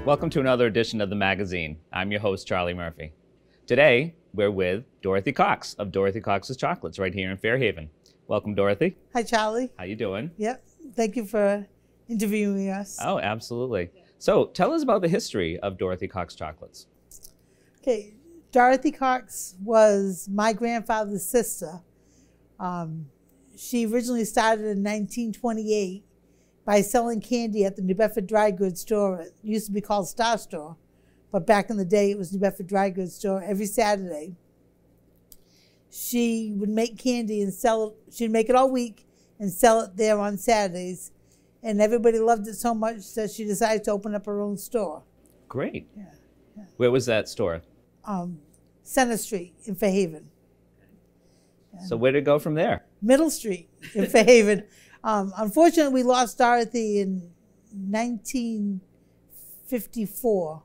Welcome to another edition of the magazine. I'm your host, Charlie Murphy. Today, we're with Dorothy Cox of Dorothy Cox's Chocolates right here in Fairhaven. Welcome, Dorothy. Hi, Charlie. How you doing? Yep. Thank you for interviewing us. Oh, absolutely. So tell us about the history of Dorothy Cox Chocolates. Okay. Dorothy Cox was my grandfather's sister. She originally started in 1928 by selling candy at the New Bedford Dry Goods store. It used to be called Star Store, but back in the day it was New Bedford Dry Goods store every Saturday. She would make candy and sell it. She'd make it all week and sell it there on Saturdays. And everybody loved it so much that she decided to open up her own store. Great. Yeah. Where was that store? Center Street in Fairhaven. So where did it go from there? Middle Street in Fairhaven. Unfortunately, we lost Dorothy in 1954.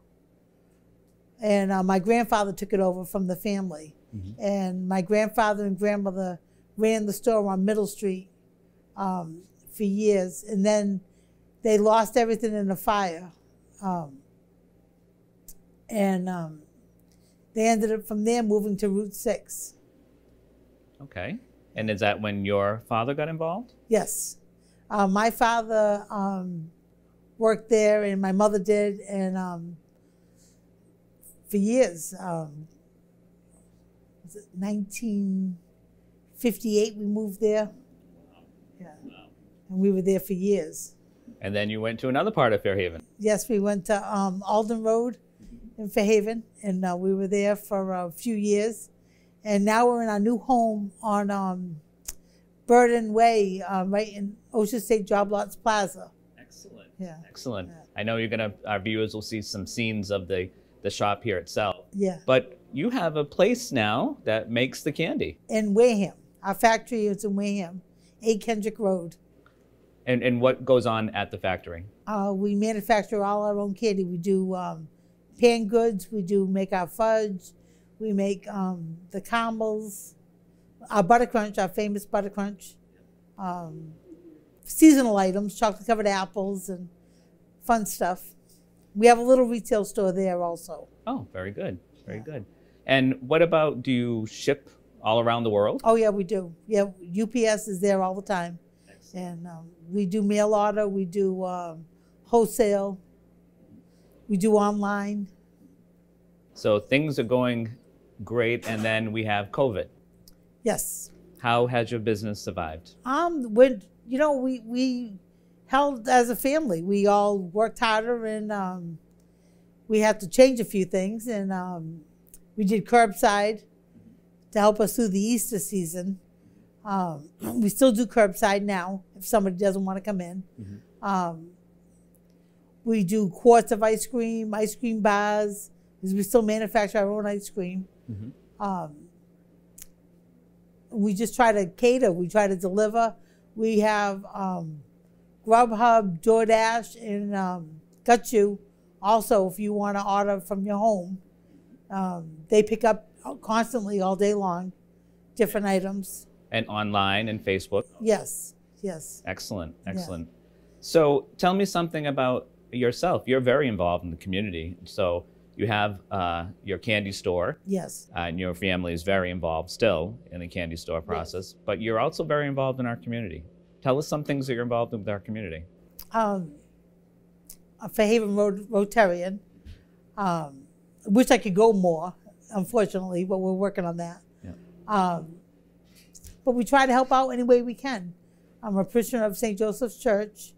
And my grandfather took it over from the family. Mm-hmm. And my grandfather and grandmother ran the store on Middle Street for years. And then they lost everything in a fire. They ended up from there moving to Route 6. Okay. And is that when your father got involved? Yes. My father worked there and my mother did, and for years. Was it 1958 we moved there? Yeah. Wow. And we were there for years. And then you went to another part of Fairhaven? Yes, we went to Alden Road in Fairhaven, and we were there for a few years. And now we're in our new home on Burden Way, right in Ocean State Job Lots Plaza. Excellent. Yeah. Excellent. Yeah. I know our viewers will see some scenes of the shop here itself. Yeah. But you have a place now that makes the candy. In Wareham. Our factory is in Wareham, 8 Kendrick Road. And what goes on at the factory? We manufacture all our own candy. We do pan goods. We do make our fudge. We make the caramels, our butter crunch, our famous butter crunch, seasonal items, chocolate-covered apples, and fun stuff. We have a little retail store there also. Oh, very good, very good. And what about, do you ship all around the world? Oh, yeah, we do. Yeah, UPS is there all the time. Excellent. And we do mail order, we do wholesale, we do online. So things are going great, and then we have COVID. Yes. How has your business survived? We held as a family. We all worked harder, and we had to change a few things, and we did curbside to help us through the Easter season. We still do curbside now if somebody doesn't want to come in. Mm-hmm. We do quarts of ice cream bars, because we still manufacture our own ice cream. Mm-hmm. We just try to cater. We try to deliver. We have Grubhub, DoorDash, and Got You. Also, if you want to order from your home, they pick up constantly all day long, different items. And online and Facebook? Yes, yes. Excellent, excellent. Yeah. So tell me something about yourself. You're very involved in the community. So you have your candy store. Yes. And your family is very involved still in the candy store process. Yes. But you're also very involved in our community. Tell us some things that you're involved in with our community. A Fairhaven Rotarian. Wish I could go more, unfortunately, but we're working on that. Yeah. But we try to help out any way we can. I'm a parishioner of St. Joseph's Church.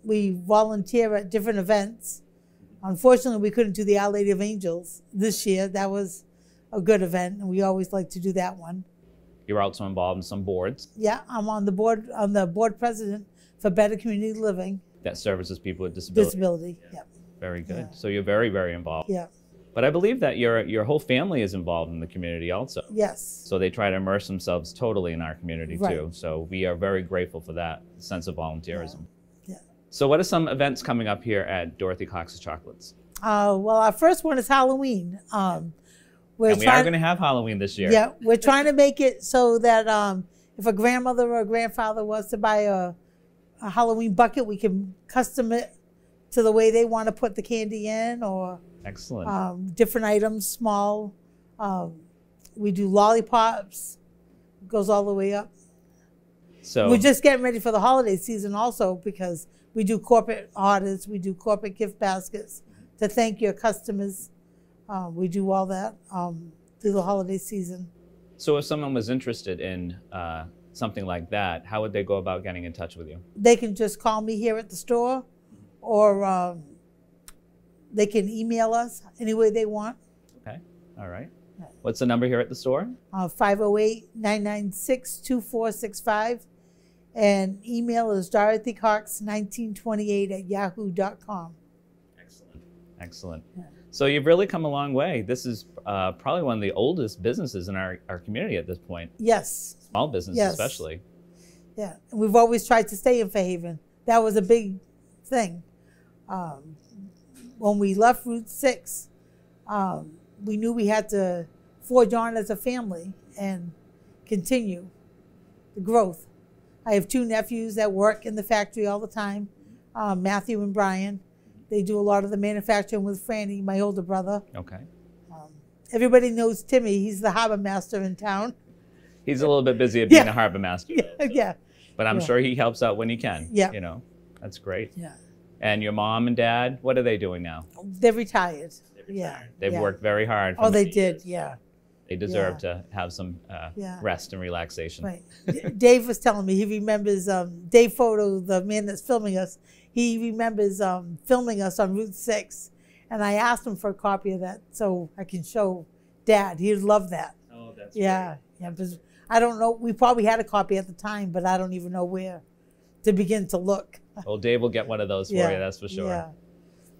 We volunteer at different events. Unfortunately, we couldn't do the Our Lady of Angels this year. That was a good event, and we always like to do that one. You're also involved in some boards. Yeah, I'm on the board president for Better Community Living. That services people with disability. Yeah. Very good. Yeah. So you're very, very involved. Yeah. But I believe that your whole family is involved in the community also. Yes. So they try to immerse themselves totally in our community too. So we are very grateful for that sense of volunteerism. Yeah. So what are some events coming up here at Dorothy Cox's Chocolates? Well, our first one is Halloween. We are going to have Halloween this year. Yeah, we're trying to make it so that if a grandmother or a grandfather wants to buy a Halloween bucket, we can custom it to the way they want to put the candy in, or excellent different items, small. We do lollipops, goes all the way up. So we're just getting ready for the holiday season also, because we do corporate orders, we do corporate gift baskets to thank your customers. We do all that through the holiday season. So if someone was interested in something like that, how would they go about getting in touch with you? They can just call me here at the store, or they can email us any way they want. Okay, all right. What's the number here at the store? 508-996-2465. And email is dorothycox1928@yahoo.com. Excellent, excellent. Yeah. So you've really come a long way. This is probably one of the oldest businesses in our community at this point. Yes. Small business, yes. Especially. Yeah, and we've always tried to stay in Fairhaven. That was a big thing. When we left Route 6, we knew we had to forge on as a family and continue the growth. I have 2 nephews that work in the factory all the time, Matthew and Brian. They do a lot of the manufacturing with Franny, my older brother. Okay. Everybody knows Timmy. He's the harbor master in town. He's a little bit busy at being a harbor master. Yeah. But I'm sure he helps out when he can. Yeah. You know, that's great. Yeah. And your mom and dad, what are they doing now? They're retired. Yeah. They've worked very hard. Oh, they did. Yeah. They deserve to have some rest and relaxation. Right. Dave was telling me he remembers, Dave Fauteux, the man that's filming us, he remembers filming us on Route 6. And I asked him for a copy of that so I can show Dad. He'd love that. Oh, that's great. Yeah, because I don't know, we probably had a copy at the time, but I don't even know where to begin to look. Well, Dave will get one of those for you, that's for sure. Yeah.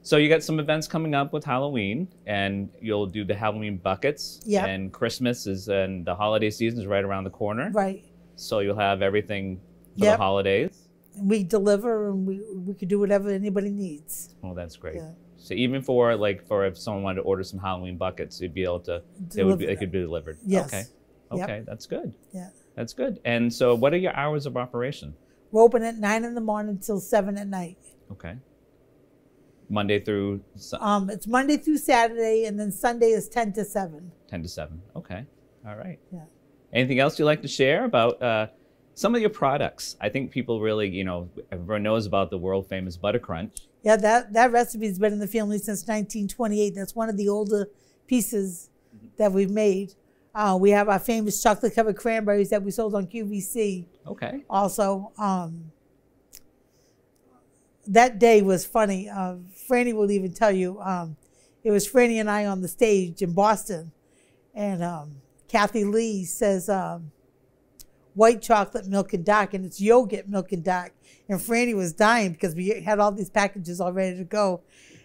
So you got some events coming up with Halloween, and you'll do the Halloween buckets. Yeah. And Christmas and the holiday season is right around the corner. Right. So you'll have everything for the holidays. We deliver, and we could do whatever anybody needs. Oh, that's great. Yeah. So even for if someone wanted to order some Halloween buckets, you'd be able to they could be delivered. Yes. Okay. Okay, that's good. Yeah. That's good. And so what are your hours of operation? We're open at 9 in the morning till 7 at night. Okay. Monday through it's Monday through Saturday, and then Sunday is 10 to 7. 10 to 7. Okay. All right. Yeah. Anything else you'd like to share about some of your products? I think people really, everyone knows about the world famous Butter Crunch. Yeah, that recipe's been in the family since 1928. That's one of the older pieces that we've made. We have our famous chocolate covered cranberries that we sold on QVC. Okay. Also, that day was funny. Franny will even tell you. It was Franny and I on the stage in Boston, and Kathy Lee says white chocolate milk and dark, and it's yogurt milk and dark. And Franny was dying because we had all these packages all ready to go.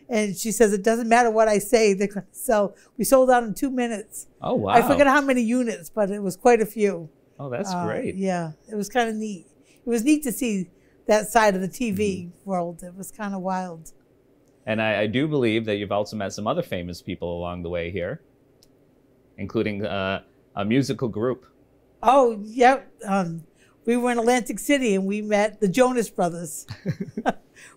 And she says, it doesn't matter what I say, they're going to sell. We sold out in 2 minutes. Oh, wow. I forget how many units, but it was quite a few. Oh, that's great. Yeah, it was kind of neat. It was neat to see that side of the TV world. It was kind of wild. And I do believe that you've also met some other famous people along the way here, including a musical group. Oh, yeah. We were in Atlantic City, and we met the Jonas Brothers.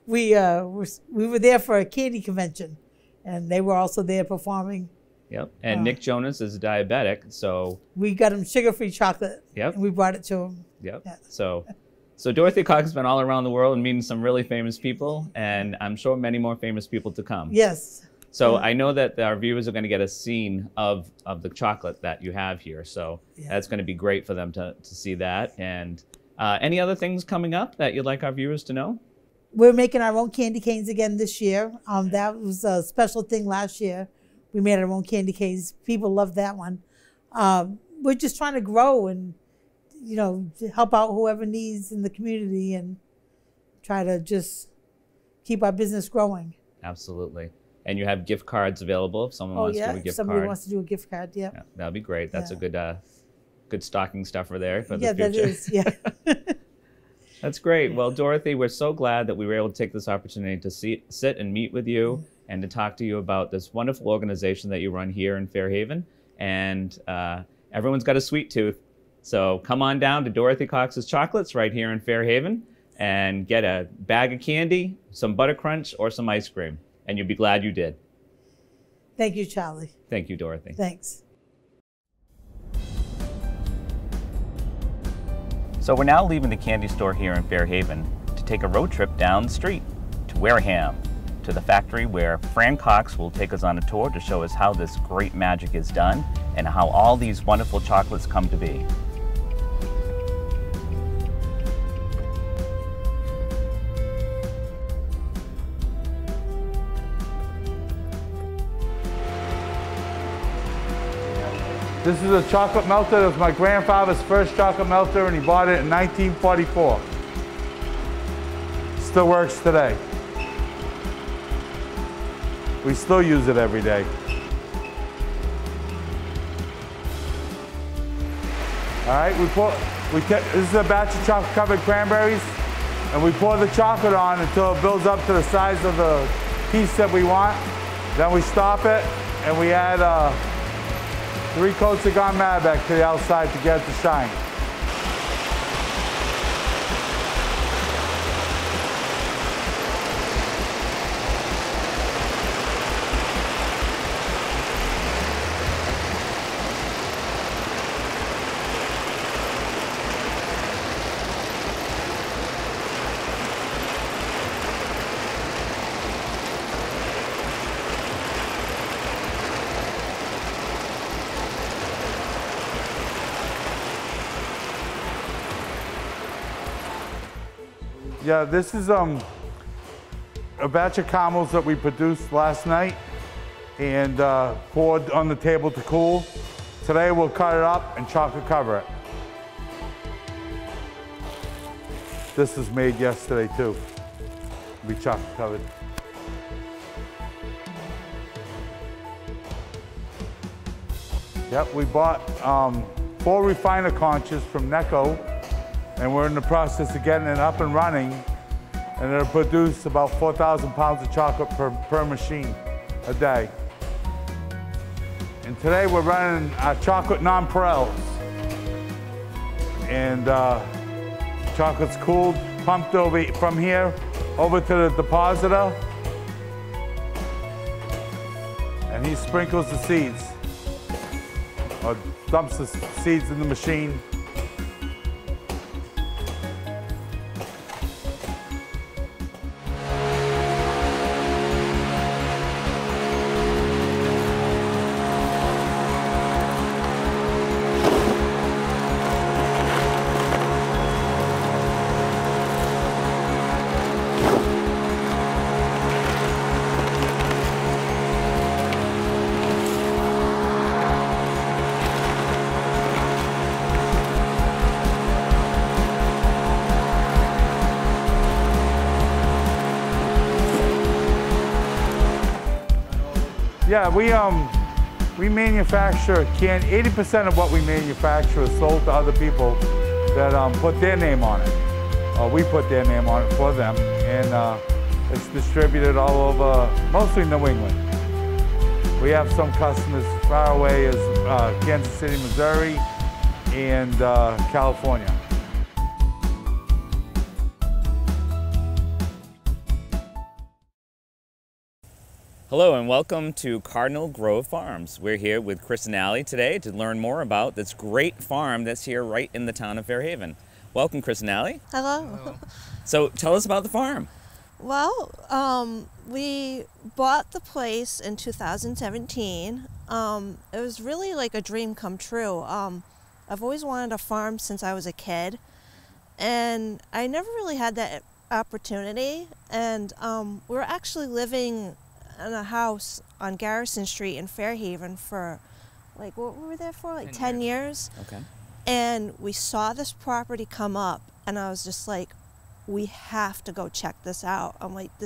We were there for a candy convention, and they were also there performing. Yep. And Nick Jonas is diabetic, so we got him sugar-free chocolate. Yep. And we brought it to him. Yep. Yeah. So Dorothy Cox has been all around the world and meeting some really famous people, and I'm sure many more famous people to come. Yes. So I know that our viewers are going to get a scene of the chocolate that you have here. So that's going to be great for them to see that. And any other things coming up that you'd like our viewers to know? We're making our own candy canes again this year. That was a special thing last year. We made our own candy canes. People loved that one. We're just trying to grow and, to help out whoever needs in the community and try to just keep our business growing. Absolutely. And you have gift cards available if someone wants to do a gift card. If somebody wants to do a gift card, yeah. That'd be great. That's a good stocking stuffer there for the future. Yeah, that is, yeah. That's great. Well, Dorothy, we're so glad that we were able to take this opportunity to sit and meet with you and to talk to you about this wonderful organization that you run here in Fairhaven. And everyone's got a sweet tooth. So come on down to Dorothy Cox's Chocolates right here in Fairhaven and get a bag of candy, some butter crunch, or some ice cream, and you'll be glad you did. Thank you, Charlie. Thank you, Dorothy. Thanks. So we're now leaving the candy store here in Fairhaven to take a road trip down the street to Wareham, to the factory where Fran Cox will take us on a tour to show us how this great magic is done and how all these wonderful chocolates come to be. This is a chocolate melter. It was my grandfather's first chocolate melter, and he bought it in 1944. Still works today. We still use it every day. All right, this is a batch of chocolate covered cranberries, and we pour the chocolate on until it builds up to the size of the piece that we want. Then we stop it, and we add 3 coats of Gone Mad back to the outside to get it to shine. Yeah, this is a batch of caramels that we produced last night and poured on the table to cool. Today we'll cut it up and chocolate cover it. This was made yesterday too. It'll be chocolate covered. Yep, we bought 4 refiner conches from Necco, and we're in the process of getting it up and running, and it'll produce about 4,000 pounds of chocolate per machine a day. And today we're running chocolate nonpareils. And chocolate's cooled, pumped over from here over to the depositor, and he sprinkles the seeds, or dumps the seeds in the machine. Yeah, we manufacture 80% of what we manufacture is sold to other people that put their name on it. Or we put their name on it for them, and it's distributed all over, mostly New England. We have some customers far away as Kansas City, Missouri, and California. Hello and welcome to Cardinal Grove Farms. We're here with Chris and Ali today to learn more about this great farm that's here right in the town of Fairhaven. Welcome, Chris and Ali. Hello. So tell us about the farm. Well, we bought the place in 2017. It was really like a dream come true. I've always wanted a farm since I was a kid, and I never really had that opportunity. And we were actually living in a house on Garrison Street in Fairhaven for, like, what were we there for? Like 10 years. Okay. And we saw this property come up, and I was just like, we have to go check this out. I'm like, it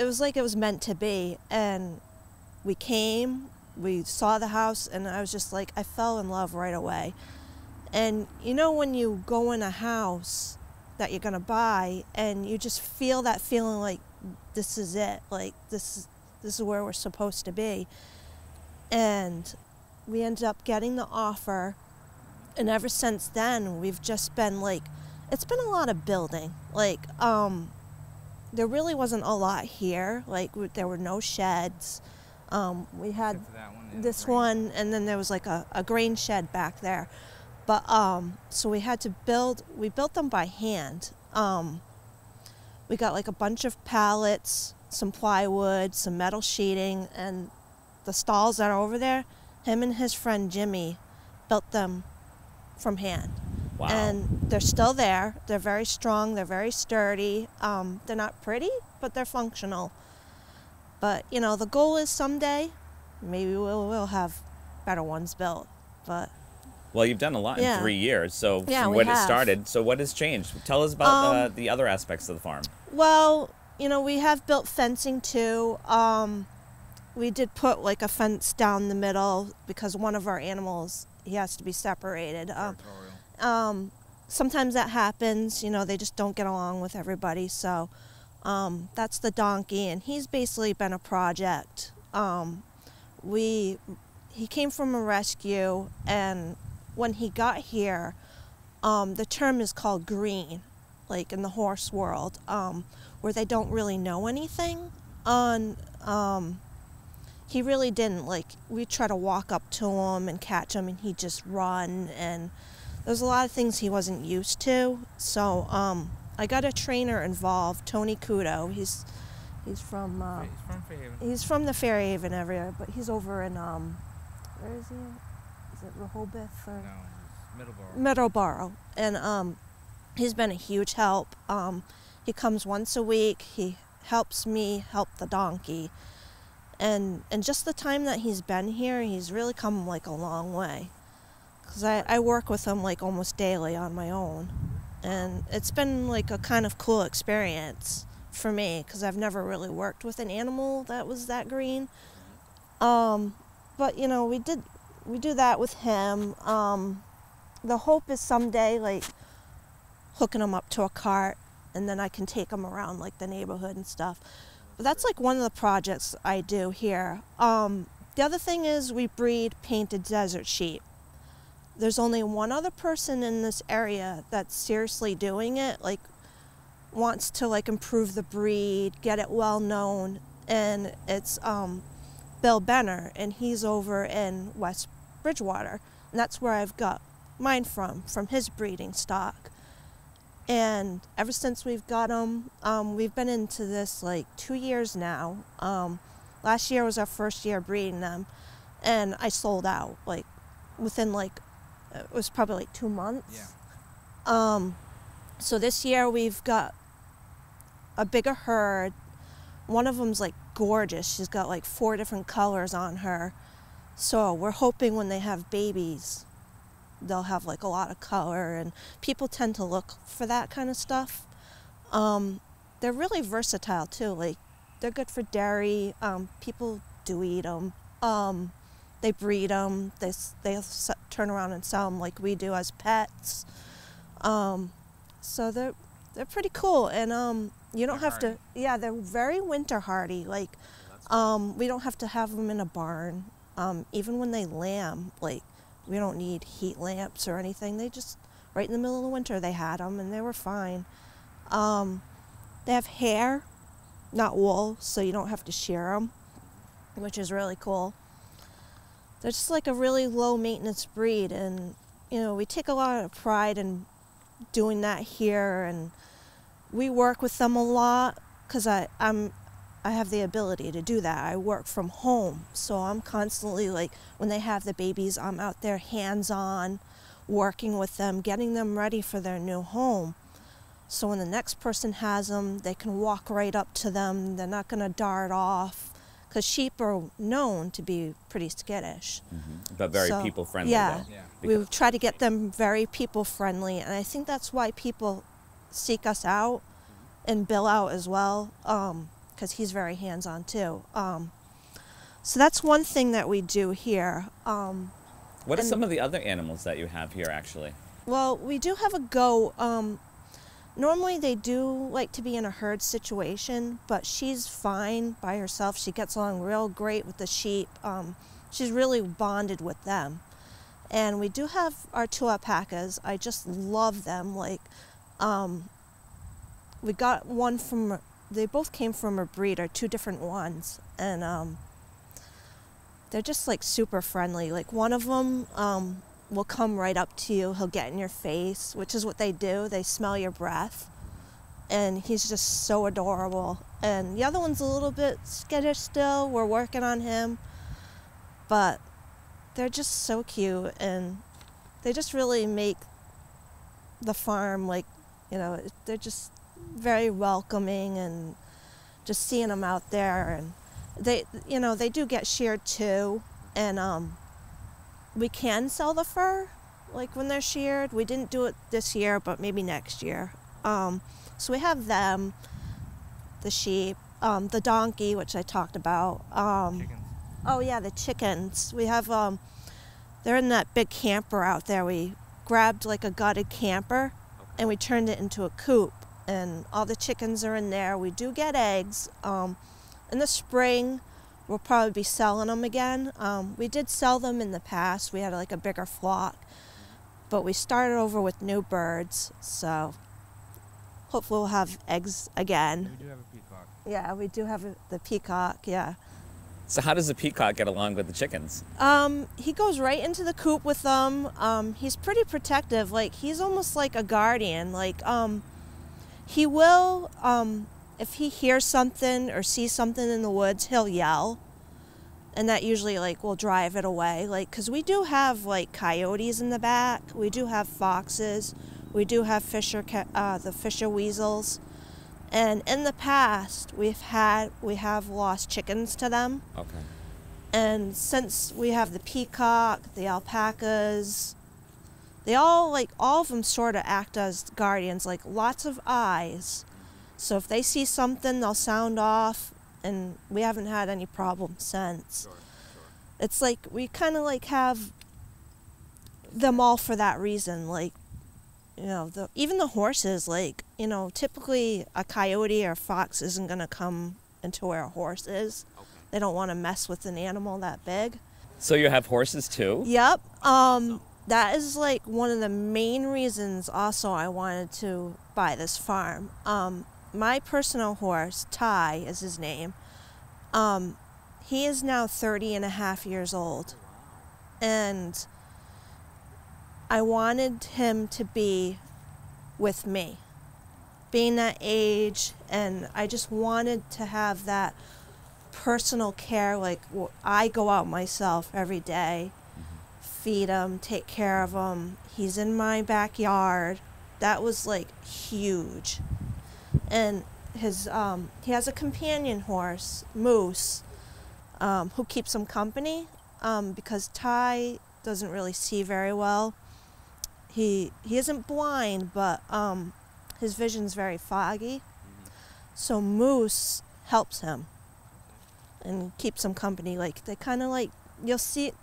was like it was meant to be. And we came, we saw the house, and I was just like, I fell in love right away. And you know when you go in a house that you're gonna buy and you just feel that feeling like, this is it, like this is where we're supposed to be. And we ended up getting the offer, and ever since then we've just been like It's been a lot of building. Like, there really wasn't a lot here. Like, there were no sheds. We had this one, and then there was like a grain shed back there. But, so we had to we built them by hand. We got like a bunch of pallets, some plywood, some metal sheeting, and the stalls that are over there, him and his friend Jimmy built them from hand. Wow. And they're still there. They're very strong. They're very sturdy. They're not pretty, but they're functional. But, you know, the goal is someday, maybe we'll have better ones built. But well, you've done a lot in 3 years, so yeah, from when it started. So what has changed? Tell us about the other aspects of the farm. Well, you know, we have built fencing too. We did put like a fence down the middle because one of our animals, he has to be separated. Sometimes that happens, you know, they just don't get along with everybody. So that's the donkey, and he's basically been a project. He came from a rescue, and when he got here, the term is called green, like in the horse world, where they don't really know anything. He really didn't. Like, we try to walk up to him and catch him, and he'd just run, and there's a lot of things he wasn't used to. So I got a trainer involved, Tony Kudo. He's from Fairhaven. He's from the Fairhaven area, but he's over in where is he? Is it Rehoboth or? No, it's Middleborough. And he's been a huge help. He comes once a week. He helps me help the donkey. And just the time that he's been here, he's really come like a long way. Because I work with him like almost daily on my own. And it's been like a kind of cool experience for me, because I've never really worked with an animal that was that green. But you know, we do that with him. The hope is someday like hooking him up to a cart, and then I can take him around like the neighborhood and stuff. But that's like one of the projects I do here. The other thing is we breed painted desert sheep. There's only one other person in this area that's seriously doing it, like wants to like improve the breed, get it well known, and it's Bill Benner, and he's over in West Bridgewater, and that's where I've got mine from his breeding stock. And ever since we've got them, we've been into this like 2 years now. Last year was our first year breeding them, and I sold out like within like, it was probably like 2 months. Yeah. So this year we've got a bigger herd. One of them's like gorgeous. She's got like 4 different colors on her. So we're hoping when they have babies, they'll have like a lot of color, and people tend to look for that kind of stuff. They're really versatile too. Like, they're good for dairy. People do eat them. They breed them. They turn around and sell them like we do as pets. So they're pretty cool, and you don't have to. Yeah, they're very winter hardy. Like, we don't have to have them in a barn. Even when they lamb, like, we don't need heat lamps or anything. They just, right in the middle of the winter, they had them, and they were fine. They have hair, not wool, so you don't have to shear them, which is really cool. They're just like a really low maintenance breed, and you know, we take a lot of pride in doing that here, and we work with them a lot because I have the ability to do that. I work from home, so I'm constantly, like, when they have the babies, I'm out there hands-on, working with them, getting them ready for their new home. So when the next person has them, they can walk right up to them. They're not going to dart off, because sheep are known to be pretty skittish. Mm-hmm. But very people-friendly, yeah, though. Yeah. We try to get them very people-friendly, and I think that's why people seek us out, and Bill out as well. Because he's very hands-on too. So that's one thing that we do here. What are some of the other animals that you have here, actually? Well, we do have a goat. Normally they do like to be in a herd situation, but she's fine by herself. She gets along real great with the sheep. She's really bonded with them. And we do have our two alpacas. I just love them. Like, We got one from, they both came from a breeder, 2 different ones, and they're just like super friendly. Like one of them will come right up to you, he'll get in your face, which is what they do, they smell your breath, and he's just so adorable. And the other one's a little bit skittish still, we're working on him, but they're just so cute, and they just really make the farm, like, you know, they're just very welcoming, and just seeing them out there. And they, you know, they do get sheared too, and we can sell the fur, like when they're sheared. We didn't do it this year, but maybe next year. So we have them, the sheep, the donkey, which I talked about. Chickens. Oh yeah, the chickens. We have, they're in that big camper out there. We grabbed like a gutted camper, and we turned it into a coop, and all the chickens are in there. We do get eggs. In the spring, we'll probably be selling them again. We did sell them in the past. We had like a bigger flock, but we started over with new birds, so hopefully we'll have eggs again. We do have a peacock. Yeah, we do have the peacock, yeah. So how does the peacock get along with the chickens? He goes right into the coop with them. He's pretty protective. Like, he's almost like a guardian. Like, he will, if he hears something or sees something in the woods, he'll yell. And that usually, like, will drive it away. Like, because we do have, like, coyotes in the back. We do have foxes. We do have the fisher weasels. And in the past, we have lost chickens to them. Okay. And since we have the peacock, the alpacas, they all, like, all of them sort of act as guardians, like lots of eyes. So if they see something, they'll sound off, and we haven't had any problems since. Sure. It's like we kind of like have them all for that reason. Like, you know, even the horses, like, you know, typically a coyote or a fox isn't going to come into where a horse is. Okay. They don't want to mess with an animal that big. So you have horses too? Yep. That is like one of the main reasons also I wanted to buy this farm. My personal horse, Ty is his name, he is now 30 and a half years old. And I wanted him to be with me, being that age, and I just wanted to have that personal care. Like, I go out myself every day, feed him, take care of him. He's in my backyard. That was like huge. And his he has a companion horse, Moose, who keeps him company, because Ty doesn't really see very well. He isn't blind, but his vision's very foggy. So Moose helps him and keeps him company. Like, they kind of like, you'll see,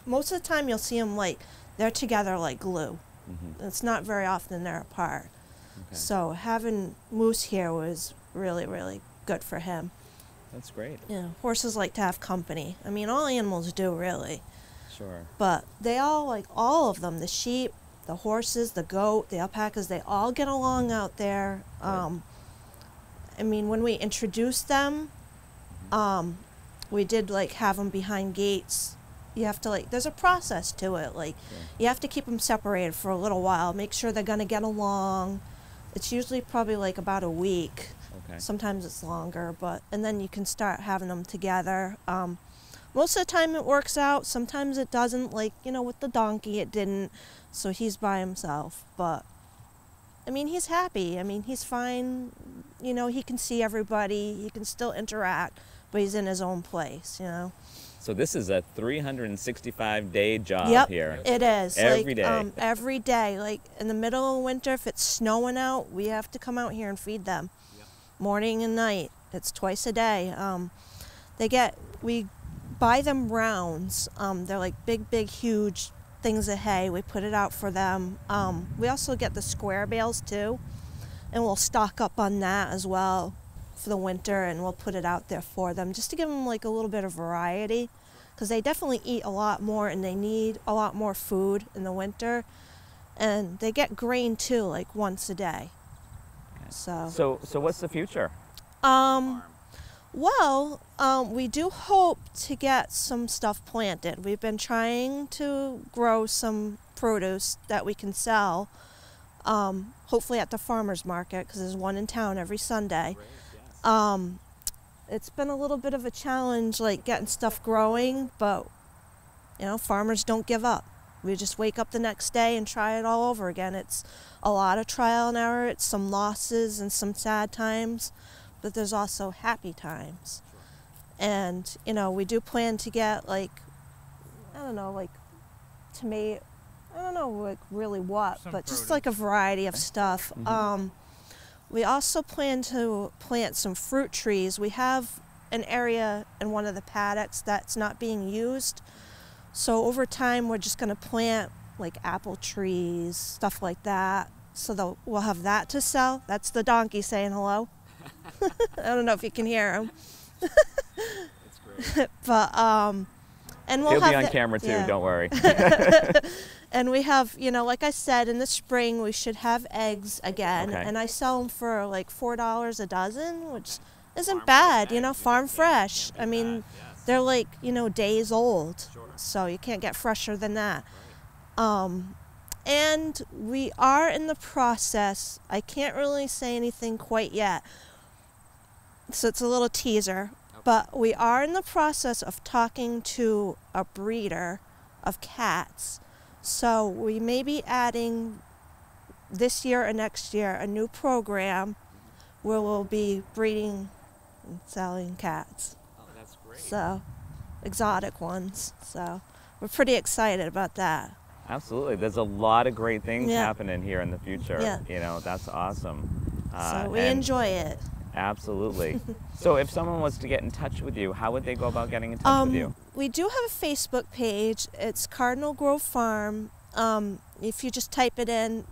most of the time you'll see them like, they're together like glue. It's not very often they're apart. Okay. So having Moose here was really, really good for him. That's great. Yeah, horses like to have company. I mean, all animals do, really. Sure. But they all, like, all of them, the sheep, the horses, the goat, the alpacas, they all get along out there. I mean, when we introduced them, we did, like, have them behind gates. You have to, like, there's a process to it. Like, you have to keep them separated for a little while, make sure they're going to get along. It's usually probably, like, about a week. Okay. Sometimes it's longer, and then you can start having them together. Most of the time it works out. Sometimes it doesn't. Like, you know, with the donkey, it didn't. So he's by himself. But, I mean, he's happy. I mean, he's fine. You know, he can see everybody. He can still interact, but he's in his own place, you know. So this is a 365-day job here. It is. Every day. Every day. Like, in the middle of winter, if it's snowing out, we have to come out here and feed them. Morning and night. It's twice a day. We buy them rounds. They're like big, huge things of hay. We put it out for them. We also get the square bales too, and we'll stock up on that as well for the winter, and we'll put it out there for them just to give them like a little bit of variety, because they definitely eat a lot more and they need a lot more food in the winter. And they get grain too, like once a day. Okay. So what's the future? Well, we do hope to get some stuff planted. We've been trying to grow some produce that we can sell, hopefully at the farmer's market, because there's one in town every Sunday. It's been a little bit of a challenge, like getting stuff growing, but you know, farmers don't give up. We just wake up the next day and try it all over again. It's a lot of trial and error. It's some losses and some sad times, but there's also happy times. And, you know, we do plan to get, like, I don't know, like tomato, I don't know like really what, but just like a variety of stuff. We also plan to plant some fruit trees. We have an area in one of the paddocks that's not being used. So over time, we're just going to plant like apple trees, stuff like that. So we'll have that to sell. That's the donkey saying hello. I don't know if you can hear him. That's great. But and we'll He'll be on camera too. Yeah. Don't worry. And we have, you know, like I said, in the spring we should have eggs again, Okay. and I sell them for like $4 a dozen, which isn't bad, you know, farm fresh. I mean, they're like, you know, days old, so you can't get fresher than that. And we are in the process, I can't really say anything quite yet, so it's a little teaser, but we are in the process of talking to a breeder of cats. So we may be adding this year or next year a new program where we'll be breeding and selling cats. Oh, that's great. So, exotic ones. So we're pretty excited about that. Absolutely. There's a lot of great things Yeah. happening here in the future. Yeah. You know, that's awesome. So we and enjoy it. Absolutely. So if someone was to get in touch with you, how would they go about getting in touch with you? We do have a Facebook page. It's Cardinal Grove Farm. If you just type it in,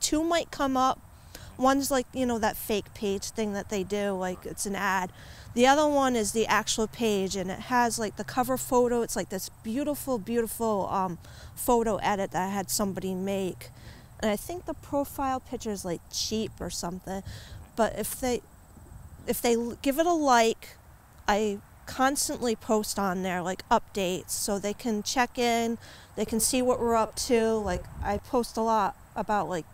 two might come up. One's like, you know, that fake page thing that they do, like it's an ad. The other one is the actual page, and it has like the cover photo. It's like this beautiful, beautiful photo edit that I had somebody make. And I think the profile picture is like cheap or something. But if they give it a like, I constantly post on there like updates, so they can check in, they can see what we're up to. Like I post a lot about, like,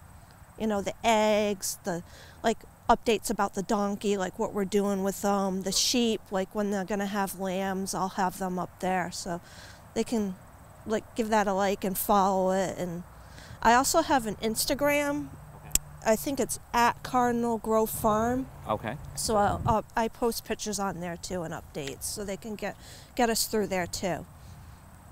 you know, the eggs, the like updates about the donkey, like what we're doing with them, the sheep, like when they're gonna have lambs, I'll have them up there, so they can like give that a like and follow it. And I also have an Instagram. I think it's at Cardinal Grove Farm. Okay. So I post pictures on there too and updates, so they can get us through there too.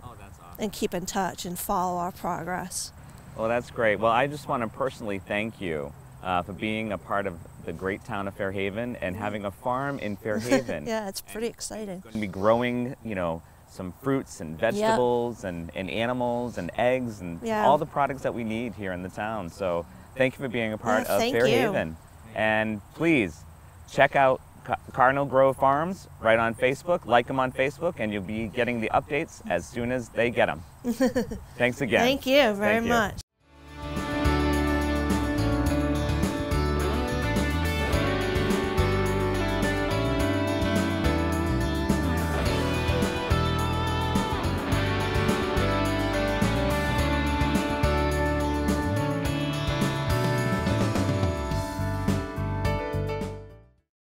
Oh, that's awesome. And keep in touch and follow our progress. Well, that's great. Well, I just want to personally thank you for being a part of the great town of Fairhaven and having a farm in Fairhaven. Yeah, it's pretty exciting. Going to be growing, you know, some fruits and vegetables and animals and eggs and all the products that we need here in the town. So thank you for being a part of Fairhaven. And please check out Cardinal Grove Farms right on Facebook. Like them on Facebook, and you'll be getting the updates as soon as they get them. Thanks again. Thank you very much.